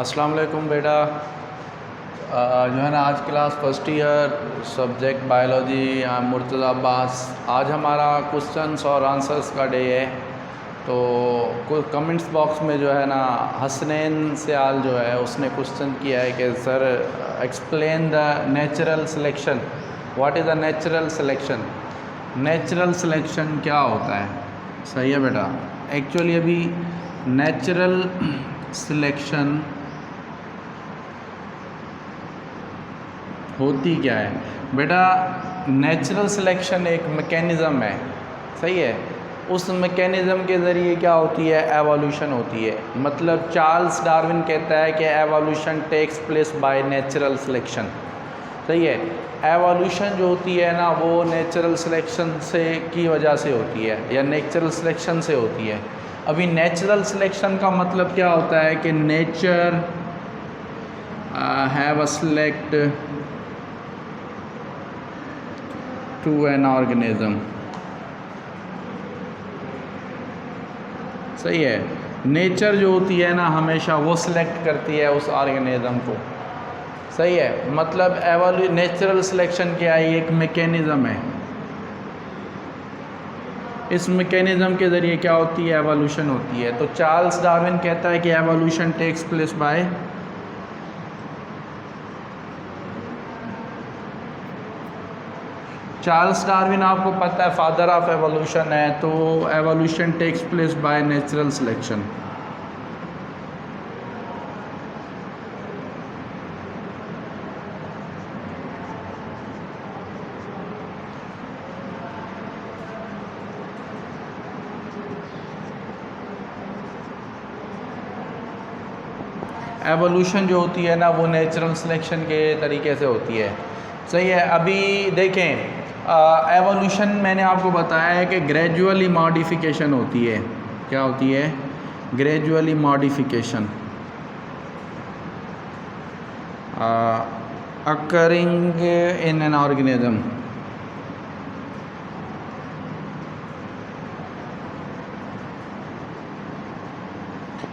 अस्सलाम वालेकुम बेटा। जो है ना आज class first year subject biology Murtaza Abbas. आज हमारा क्वेश्चंस और आंसर्स का डे है। तो कुछ कमेंट्स बॉक्स में जो है ना हसनैन सयाल जो है उसने क्वेश्चन किया है कि sir explain the natural selection. What is the natural selection? Natural selection क्या होता है? सही है बेटा। एक्चुअली अभी नेचुरल सिलेक्शन होती क्या है बेटा? नेचुरल सिलेक्शन एक मैकेनिज़्म है, सही है। उस मैकेनिज़्म के ज़रिए क्या होती है? एवोल्यूशन होती है। मतलब चार्ल्स डार्विन कहता है कि evolution takes place by natural selection, सही है। एवोल्यूशन जो होती है ना वो नेचुरल सिलेक्शन से की वजह से होती है या नेचुरल सिलेक्शन से होती है। अभी नेचुरल सिलेक्शन का मतलब क्या होता है कि nature have a select to an organism, सही है। नेचर जो होती है ना हमेशा वो सिलेक्ट करती है उस ऑर्गेनिज्म को, सही है। मतलब नेचुरल सिलेक्शन क्या है? एक मैकेनिज़्म है। इस मैकेनिज़्म के ज़रिए क्या होती है? एवोल्यूशन होती है। तो चार्ल्स डार्विन कहता है कि evolution takes place by Charles Darwin, आपको पता है फादर ऑफ एवोल्यूशन है। तो evolution takes place by natural selection. Evolution जो होती है ना वो नेचुरल सिलेक्शन के तरीके से होती है, सही है। अभी देखें एवोल्यूशन मैंने आपको बताया है कि ग्रेजुअली मॉडिफिकेशन होती है। क्या होती है? Gradually modification occurring in an organism.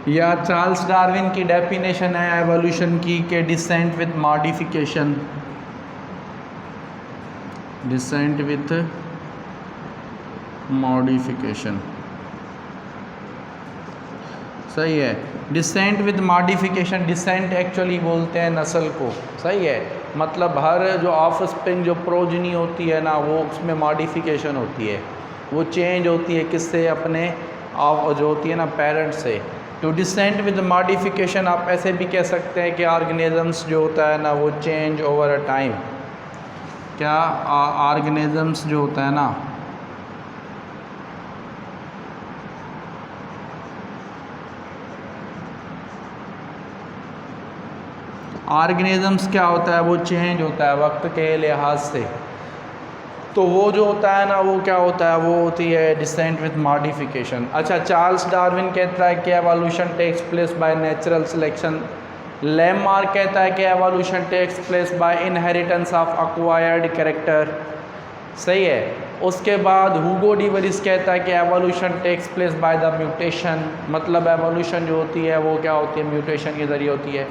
या चार्ल्स डार्विन की डेफिनेशन है एवोल्यूशन की के descent with modification, descent with modification, सही है। Descent with modification, descent actually बोलते हैं नस्ल को, सही है। मतलब हर जो ऑफस्प्रिंग जो प्रोजनी होती है ना वो उसमें मॉडिफिकेशन होती है, वो चेंज होती है किससे? अपने जो होती है ना पेरेंट से। तो डिसेंट विद मॉडिफिकेशन आप ऐसे भी कह सकते हैं कि ऑर्गेनिजम्स जो होता है ना वो चेंज ओवर अ टाइम। क्या ऑर्गेनिजम्स जो होता है ना ऑर्गेनिजम्स क्या होता है? वो चेंज होता है वक्त के लिहाज से। तो वो जो होता है ना वो क्या होता है? वो होती है डिसेंट विथ मॉडिफिकेशन। अच्छा, चार्ल्स डार्विन कहता है कि evolution takes place by natural selection. Lamarck कहता है कि evolution takes place by inheritance of acquired character, सही है। उसके बाद हुगो डी वरिस कहता है कि evolution takes place by the mutation. मतलब एवोल्यूशन जो होती है वो क्या होती है? म्यूटेशन के ज़रिए होती है।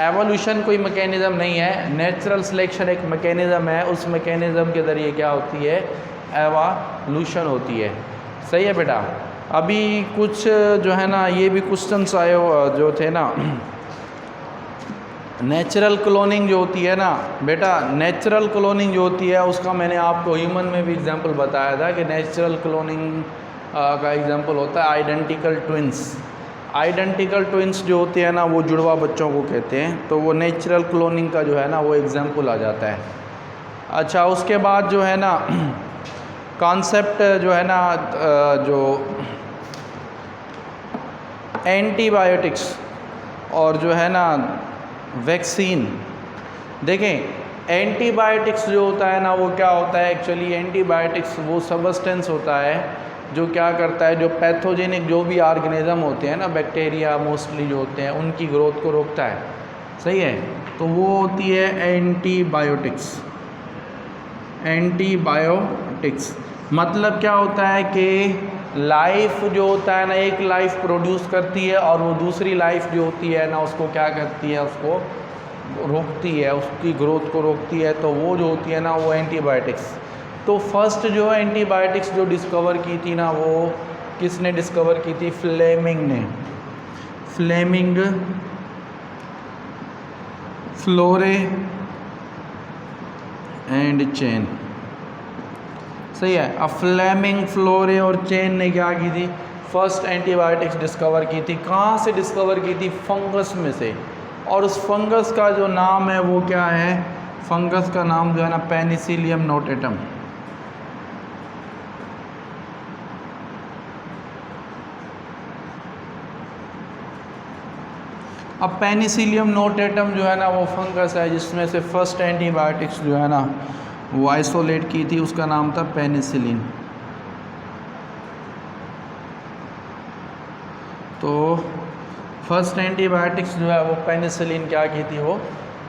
एवोल्यूशन कोई मैकेनिज़्म नहीं है, नेचुरल सिलेक्शन एक मैकेनिज़्म है। उस मैकेनिज़्म के ज़रिए क्या होती है? एवोल्यूशन होती है, सही है बेटा। अभी कुछ जो है ना ये भी क्वेश्चंस आए जो थे ना नेचुरल क्लोनिंग जो होती है ना बेटा, नेचुरल क्लोनिंग जो होती है उसका मैंने आपको ह्यूमन में भी एग्जांपल बताया था कि नेचुरल क्लोनिंग का एग्जांपल होता है आइडेंटिकल ट्विंस। आइडेंटिकल ट्विंस जो होते हैं ना वो जुड़वा बच्चों को कहते हैं। तो वो नेचुरल क्लोनिंग का जो है ना वो एग्जांपल आ जाता है। अच्छा, उसके बाद जो है ना कॉन्सेप्ट जो है ना जो एंटीबायोटिक्स और जो है ना वैक्सीन। देखें एंटीबायोटिक्स जो होता है ना वो क्या होता है? एक्चुअली एंटीबायोटिक्स वो सब्सटेंस होता है जो क्या करता है, जो पैथोजेनिक जो भी ऑर्गेनिज्म होते हैं ना, बैक्टीरिया मोस्टली जो होते हैं उनकी ग्रोथ को रोकता है, सही है। तो वो होती है एंटीबायोटिक्स। एंटीबायोटिक्स मतलब क्या होता है कि लाइफ जो होता है ना, एक लाइफ प्रोड्यूस करती है और वो दूसरी लाइफ जो होती है ना उसको क्या करती है, उसको रोकती है, उसकी ग्रोथ को रोकती है। तो वो जो होती है ना वो एंटीबायोटिक्स। तो फर्स्ट जो एंटीबायोटिक्स जो डिस्कवर की थी ना, वो किसने डिस्कवर की थी? फ्लेमिंग ने। फ्लेमिंग फ्लोरे एंड चेन, सही है। अब फ्लेमिंग, फ्लोरे और चेन ने क्या की थी? फर्स्ट एंटीबायोटिक्स डिस्कवर की थी। कहाँ से डिस्कवर की थी? फंगस में से। और उस फंगस का जो नाम है वो क्या है? फंगस का नाम जो है ना पेनिसिलियम नोटेटम। अब पेनिसिलियम नोटेटम जो है ना वो फंगस है जिसमें से फर्स्ट एंटीबायोटिक्स जो है ना वो आइसोलेट की थी, उसका नाम था पेनिसिलिन। तो फर्स्ट एंटीबायोटिक्स जो है वो पेनिसिलिन क्या की थी, वो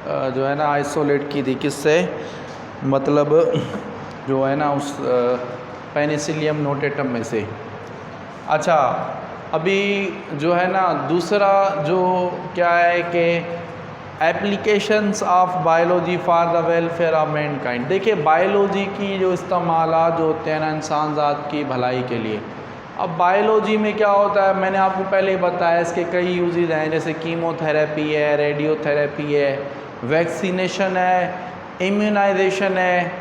जो है ना आइसोलेट की थी। किससे? मतलब जो है ना उस पेनिसिलियम नोटेटम में से। अच्छा, अभी जो है ना दूसरा जो क्या है कि applications of biology for the welfare of Mankind. देखिए बायोलॉजी की जो इस्तेमालात जो होते हैं ना इंसान ज़ात की भलाई के लिए। अब बायोलॉजी में क्या होता है, मैंने आपको पहले ही बताया, इसके कई यूजेस हैं, जैसे कीमोथेरेपी है, रेडियोथेरेपी है, वैक्सीनेशन है, इम्यूनाइजेशन है,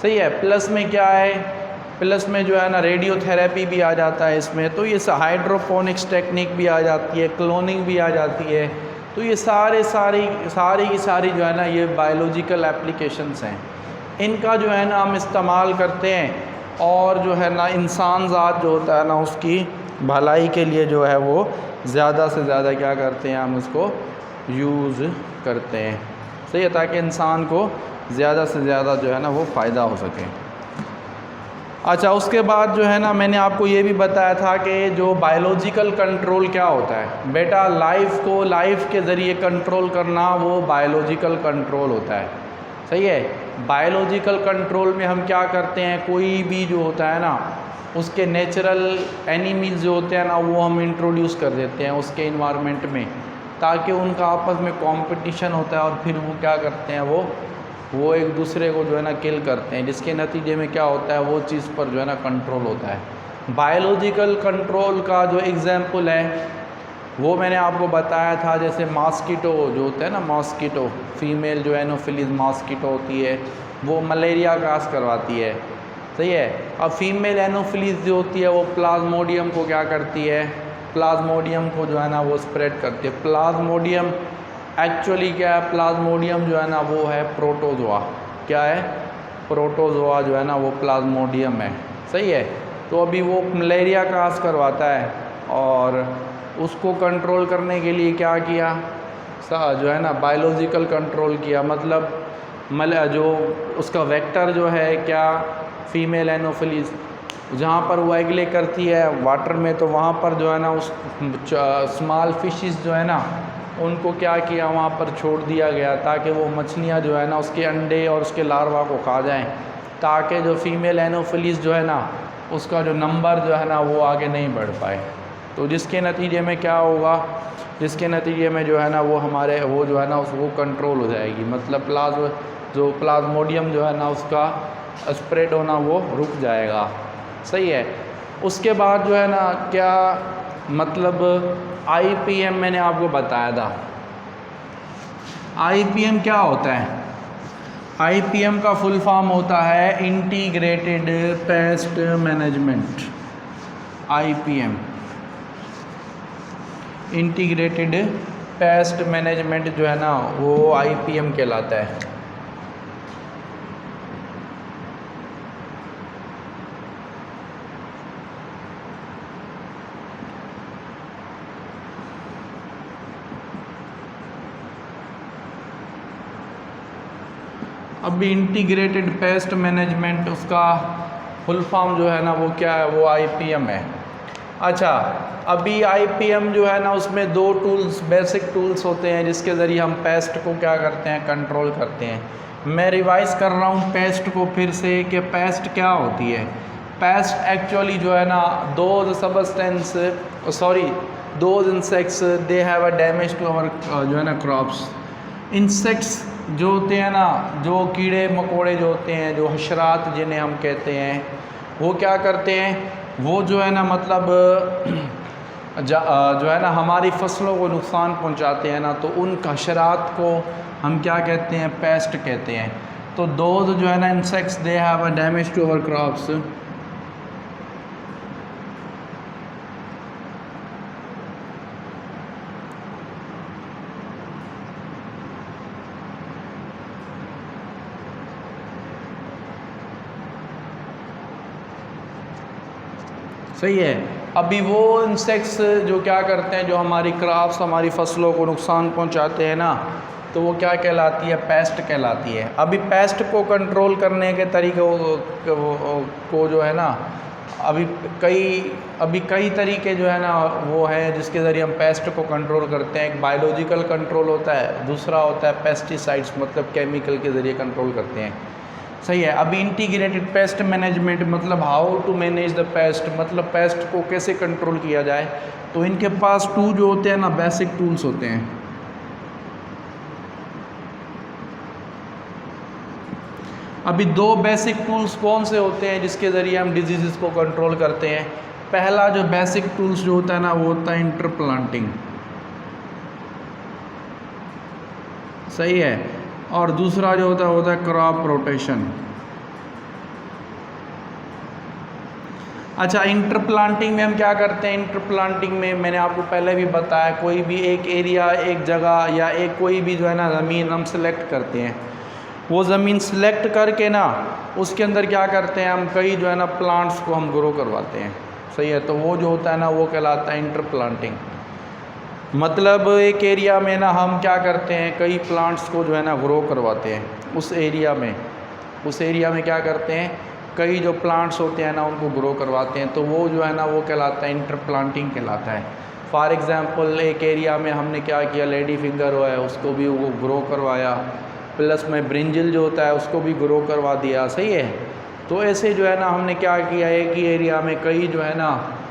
सही है। प्लस में क्या है, प्लस में जो है ना रेडियोथेरेपी भी आ जाता है इसमें। तो ये हाइड्रोपोनिक्स टेक्निक भी आ जाती है, क्लोनिंग भी आ जाती है। तो ये सारी की सारी जो है ना ये बायोलॉजिकल एप्लीकेशंस हैं। इनका जो है ना हम इस्तेमाल करते हैं और जो है ना इंसान ज़ात जो होता है ना उसकी भलाई के लिए जो है वो ज़्यादा से ज़्यादा क्या करते हैं, हम उसको यूज़ करते हैं, सही है, ताकि इंसान को ज़्यादा से ज़्यादा जो है ना वो फ़ायदा हो सके। अच्छा, उसके बाद जो है ना मैंने आपको ये भी बताया था कि जो बायोलॉजिकल कंट्रोल क्या होता है बेटा, लाइफ को लाइफ के ज़रिए कंट्रोल करना वो बायोलॉजिकल कंट्रोल होता है, सही है। बायोलॉजिकल कंट्रोल में हम क्या करते हैं, कोई भी जो होता है ना उसके नेचुरल एनिमीज जो होते हैं ना वो हम इंट्रोड्यूस कर देते हैं उसके इन्वायरमेंट में, ताकि उनका आपस में कंपटीशन होता है और फिर वो क्या करते हैं, वो एक दूसरे को जो है ना किल करते हैं, जिसके नतीजे में क्या होता है, वो चीज़ पर जो है ना कंट्रोल होता है। बायोलॉजिकल कंट्रोल का जो एग्जांपल है वो मैंने आपको बताया था, जैसे मॉस्किटो जो होता है ना, मॉस्किटो फीमेल जो एनोफिलीज मॉस्किटो होती है वो मलेरिया काज करवाती है, सही है। अब फीमेल एनोफिलीज जो होती है वो प्लाज्मोडियम को क्या करती है, प्लाज्मोडियम को जो है ना वो स्प्रेड करती है। प्लाज्मोडियम एक्चुअली क्या है, प्लाज्मोडियम जो है ना वो है प्रोटोजोआ। क्या है? प्रोटोजोआ जो है ना वो प्लाज्मोडियम है, सही है। तो अभी वो मलेरिया काज करवाता है और उसको कंट्रोल करने के लिए क्या किया, जो है ना बायोलॉजिकल कंट्रोल किया। मतलब जो उसका वेक्टर जो है क्या, फीमेल एनोफिलीज, जहाँ पर वो एग ले करती है वाटर में, तो वहाँ पर जो है ना उस स्मॉल फिशेस जो है ना उनको क्या किया, वहाँ पर छोड़ दिया गया ताकि वो मछलियाँ जो है ना उसके अंडे और उसके लार्वा को खा जाएं, ताकि जो फीमेल एनोफिलीज जो है ना उसका जो नंबर जो है ना वो आगे नहीं बढ़ पाए। तो जिसके नतीजे में क्या होगा, जिसके नतीजे में जो है ना वो हमारे वो जो है ना वो कंट्रोल हो जाएगी। मतलब प्लाज्मोडियम जो है ना उसका स्प्रेड होना वो रुक जाएगा, सही है। उसके बाद जो है ना क्या, मतलब IPM मैंने आपको बताया था। IPM क्या होता है? IPM का फुल फॉर्म होता है integrated pest management. IPM integrated pest management जो है ना वो IPM कहलाता है। अभी इंटीग्रेटेड पेस्ट मैनेजमेंट उसका फुल फॉर्म जो है ना वो क्या है, वो IPM है। अच्छा, अभी IPM जो है ना उसमें दो टूल्स, बेसिक टूल्स होते हैं जिसके ज़रिए हम पेस्ट को क्या करते हैं, कंट्रोल करते हैं। मैं रिवाइज़ कर रहा हूँ पेस्ट को फिर से कि पेस्ट क्या होती है। पेस्ट एक्चुअली जो है ना those substance those insects they have a damage to our जो है ना क्रॉप्स। इंसेक्ट्स जो होते हैं ना, जो कीड़े मकोड़े जो होते हैं, जो हशरात जिन्हें हम कहते हैं, वो क्या करते हैं, वो जो है ना मतलब जो है ना हमारी फसलों को नुकसान पहुंचाते हैं ना, तो उन हशरात को हम क्या कहते हैं, पेस्ट कहते हैं। तो दोज जो है ना insects they have a damage to our crops. सही है। अभी वो इंसेक्ट्स जो क्या करते हैं, जो हमारी क्रॉप्स, हमारी फसलों को नुकसान पहुंचाते हैं ना, तो वो क्या कहलाती है, पेस्ट कहलाती है। अभी पेस्ट को कंट्रोल करने के तरीक़ों को जो है ना अभी कई तरीके जो है ना वो है जिसके ज़रिए हम पेस्ट को कंट्रोल करते हैं। एक बायोलॉजिकल कंट्रोल होता है, दूसरा होता है पेस्टिसाइड्स, मतलब केमिकल के ज़रिए कंट्रोल करते हैं। सही है। अभी इंटीग्रेटेड पेस्ट मैनेजमेंट मतलब how to manage the pest, मतलब पेस्ट को कैसे कंट्रोल किया जाए। तो इनके पास टू जो होते हैं ना, बेसिक टूल्स होते हैं। अभी दो बेसिक टूल्स कौन से होते हैं जिसके ज़रिए हम डिजीज़ को कंट्रोल करते हैं। पहला जो बेसिक टूल्स जो होता है ना, वो होता है इंटरप्लांटिंग। सही है। और दूसरा जो होता है क्रॉप रोटेशन। अच्छा, इंटरप्लांटिंग में हम क्या करते हैं, इंटरप्लांटिंग में मैंने आपको पहले भी बताया, कोई भी एक एरिया, एक जगह या एक कोई भी जो है ना ज़मीन हम सेलेक्ट करते हैं। वो ज़मीन सेलेक्ट करके ना उसके अंदर क्या करते हैं हम, कई जो है ना प्लांट्स को हम ग्रो करवाते हैं। सही है। तो वो जो होता है ना वो कहलाता है इंटरप्लांटिंग। मतलब एक एरिया में ना हम क्या करते हैं, कई प्लांट्स को जो है ना ग्रो करवाते हैं उस एरिया में क्या करते हैं, कई जो प्लांट्स होते हैं ना उनको ग्रो करवाते हैं। तो वो जो है ना वो कहलाता है इंटरप्लांटिंग कहलाता है। फॉर एग्ज़ाम्पल एक एरिया में हमने क्या किया, लेडी फिंगर हुआ है उसको भी वो ग्रो करवाया, प्लस में ब्रिंजल जो होता है उसको भी ग्रो करवा दिया। सही है। तो ऐसे जो है ना हमने क्या किया, एक ही एरिया में कई जो है ना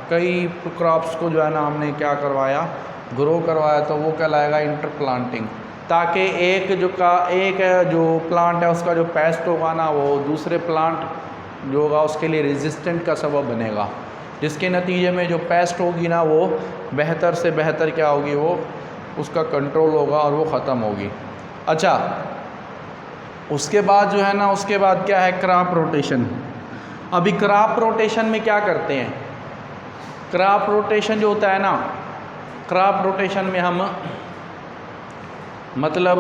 कई क्रॉप्स को जो है ना हमने क्या करवाया, ग्रो करवाया। तो वो कहलाएगा इंटरप्लांटिंग। ताकि एक जो प्लांट है उसका जो पेस्ट होगा ना, वो दूसरे प्लांट जो होगा उसके लिए रेजिस्टेंट का सबब बनेगा, जिसके नतीजे में जो पेस्ट होगी ना वो बेहतर से बेहतर क्या होगी, वो उसका कंट्रोल होगा और वो ख़त्म होगी। अच्छा, उसके बाद जो है ना, उसके बाद क्या है, क्रॉप रोटेशन। अभी क्रॉप रोटेशन में क्या करते हैं, क्रॉप रोटेशन जो होता है ना, क्रॉप रोटेशन में हम मतलब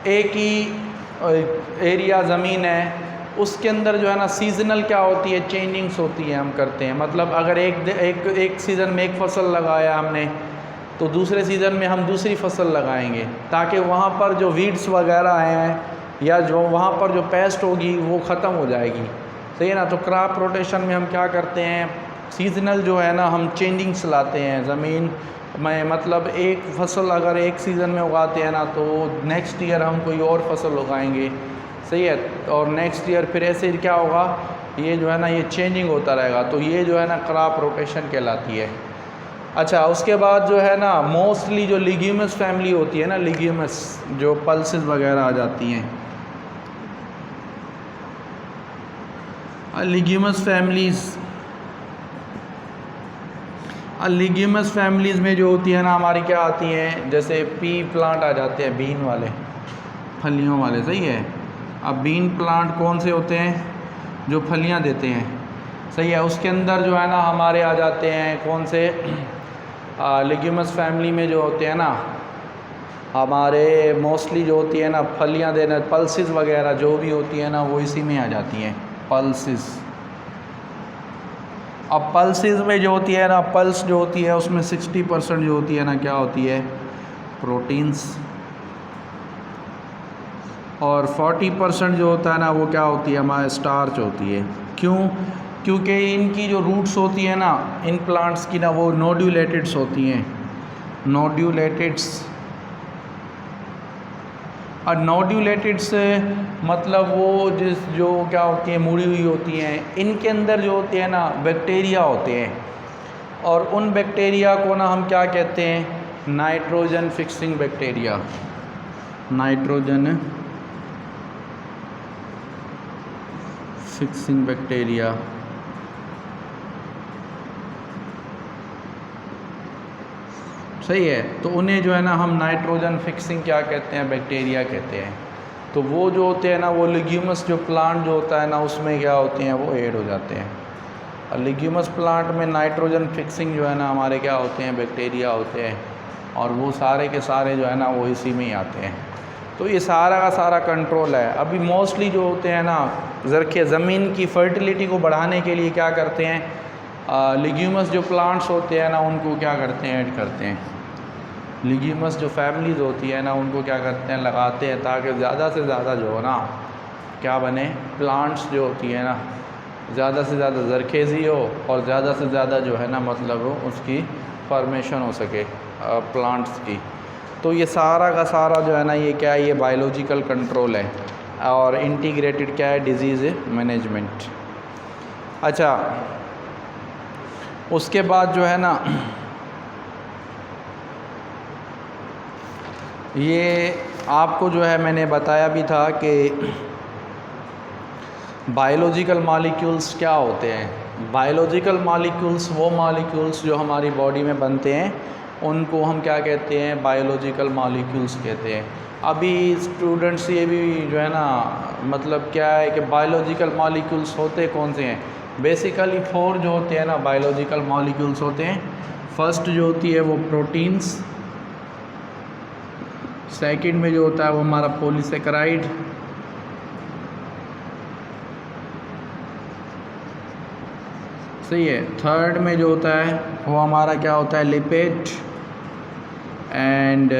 एक ही एरिया ज़मीन है उसके अंदर जो है ना सीज़नल क्या होती है, चेंजिंग्स होती है, हम करते हैं। मतलब अगर एक सीज़न में एक फसल लगाया हमने, तो दूसरे सीज़न में हम दूसरी फसल लगाएंगे, ताकि वहाँ पर जो वीड्स वगैरह हैं या जो वहाँ पर जो पेस्ट होगी वो ख़त्म हो जाएगी। सही है ना। तो क्रॉप रोटेशन में हम क्या करते हैं, सीज़नल जो है ना हम चेंजिंग्स लाते हैं ज़मीन में। मतलब एक फसल अगर एक सीज़न में उगाते हैं ना, तो नेक्स्ट ईयर हम कोई और फसल उगाएंगे। सही है। और नेक्स्ट ईयर फिर ऐसे क्या होगा, ये जो है ना ये चेंजिंग होता रहेगा। तो ये जो है ना क्रॉप रोटेशन कहलाती है। अच्छा, उसके बाद जो है ना मोस्टली जो लिग्यूमस फैमिली होती है ना, लिग्यूमस जो पल्सेस वगैरह आ जाती हैं, लिग्यूमस फैमिलीज़ में जो होती है ना हमारी क्या आती हैं, जैसे पी प्लांट आ जाते हैं, बीन वाले, फलियों वाले। सही है। अब बीन प्लांट कौन से होते हैं, जो फलियां देते हैं। सही है। उसके अंदर जो है ना हमारे आ जाते हैं कौन से, लिग्यूमस फैमिली में जो होते हैं ना हमारे मोस्टली जो होती है ना फलियां देना, पल्सेस वगैरह जो भी होती है ना वो इसी में आ जाती हैं, पल्सेस। अब पल्सेस में जो होती है ना, पल्स जो होती है उसमें 60% जो होती है ना क्या होती है, प्रोटीन्स, और 40% जो होता है ना वो क्या होती है, हमारे स्टार्च होती है। क्यों? क्योंकि इनकी जो रूट्स होती है ना इन प्लांट्स की ना, वो नोड्यूलेटेड्स होती हैं, नोड्यूलेटेड्स। और नोड्यूलेटेड से मतलब वो जो क्या होती हैं, मुड़ी हुई होती हैं, इनके अंदर जो होते हैं ना बैक्टीरिया होते हैं, और उन बैक्टीरिया को ना हम क्या कहते हैं, nitrogen fixing bacteria, nitrogen fixing bacteria. सही है, तो उन्हें जो है ना हम नाइट्रोजन फिक्सिंग क्या कहते हैं, बैक्टीरिया कहते हैं। तो वो जो होते हैं ना, वो लिग्यूमस जो प्लांट जो होता है ना, उसमें क्या होते हैं, वो ऐड हो जाते हैं। और लिग्यूमस प्लांट में नाइट्रोजन फिक्सिंग जो है ना हमारे क्या होते हैं, बैक्टीरिया होते हैं, और वो सारे के सारे जो है ना वो इसी में ही आते हैं। तो ये सारा का सारा कंट्रोल है। अभी मोस्टली जो होते हैं ना, ज़रखे ज़मीन की फर्टिलिटी को बढ़ाने के लिए क्या करते हैं, लिग्यूमस जो प्लांट्स होते हैं ना उनको क्या करते हैं, ऐड करते हैं। लिग्यूमस जो फैमिलीज़ होती है ना उनको क्या करते हैं, लगाते हैं, ताकि ज़्यादा से ज़्यादा जो है ना क्या बने, प्लांट्स जो होती है ना ज़्यादा से ज़्यादा ज़रखेज़ी हो, और ज़्यादा से ज़्यादा जो है ना मतलब उसकी फॉर्मेशन हो सके प्लांट्स की। तो ये सारा का सारा जो है ना ये क्या है, ये बायोलॉजिकल कंट्रोल है, और इंटीग्रेटेड क्या है, डिजीज़ मैनेजमेंट। अच्छा, उसके बाद जो है ना ये आपको जो है मैंने बताया भी था कि बायोलॉजिकल मॉलिक्यूल्स क्या होते हैं। बायोलॉजिकल मॉलिक्यूल्स वो मॉलिक्यूल्स जो हमारी बॉडी में बनते हैं उनको हम क्या कहते हैं, बायोलॉजिकल मॉलिक्यूल्स कहते हैं। अभी स्टूडेंट्स ये भी जो है ना मतलब क्या है कि बायोलॉजिकल मॉलिक्यूल्स होते कौन से हैं, बेसिकली 4 जो होते हैं ना बायोलॉजिकल मॉलिक्यूल्स होते हैं। फर्स्ट जो होती है वो प्रोटीन्स, सेकंड में जो होता है वो हमारा पॉलीसेकेराइड, सही है, थर्ड में जो होता है वो हमारा क्या होता है, लिपिड, एंड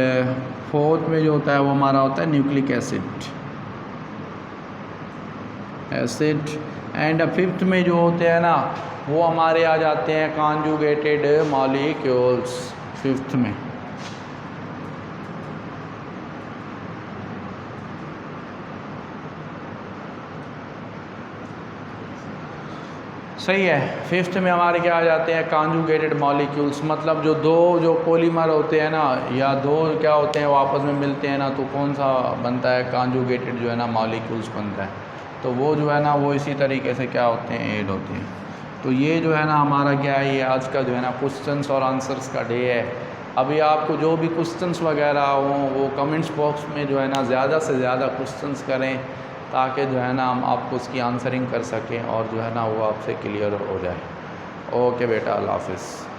फोर्थ में जो होता है वो हमारा होता है न्यूक्लिक एसिड, एंड फिफ्थ में जो होते हैं ना वो हमारे आ जाते हैं कॉन्जुगेटेड मॉलिक्यूल्स, फिफ्थ में। सही है, फिफ्थ में हमारे क्या आ जाते हैं, कॉन्जुगेटेड मॉलिक्यूल्स, मतलब जो पॉलीमर होते हैं ना, या दो क्या होते हैं वो आपस में मिलते हैं ना, तो कौन सा बनता है, कॉन्जुगेटेड जो है ना मॉलिक्यूल्स बनता है। तो वो जो है ना वो इसी तरीके से क्या होते हैं, ऐड होते हैं। तो ये जो है ना हमारा क्या है, ये आज का जो है ना क्वेश्चंस और आंसर्स का डे है। अभी आपको जो भी क्वेश्चंस वगैरह हों वो कमेंट्स बॉक्स में जो है ना ज़्यादा से ज़्यादा क्वेश्चंस करें, ताकि जो है ना हम आपको उसकी आंसरिंग कर सकें और जो है ना वो आपसे क्लियर हो जाए। ओके बेटा, अल्लाह हाफ़िज़।